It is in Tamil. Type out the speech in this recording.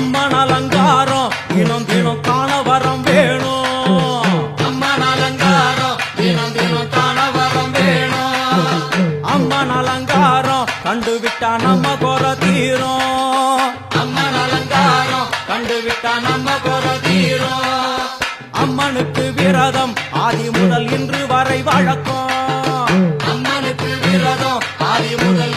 அம்மன் அலங்காரம் தினம் தினம் காண வரம் வேணும். அம்மன் அலங்காரம் தினம் தினம் காண வரம் வேணும். அம்மன் அலங்காரம் கண்டுவிட்டா நம்ம குற தீரும். அம்மன் அலங்காரம் கண்டுவிட்டா நம்ம குற தீரும். அம்மனுக்கு விரதம் ஆதி முதல் இன்று வரை வழக்கம். அம்மனுக்கு விரதம் ஆதி முதல்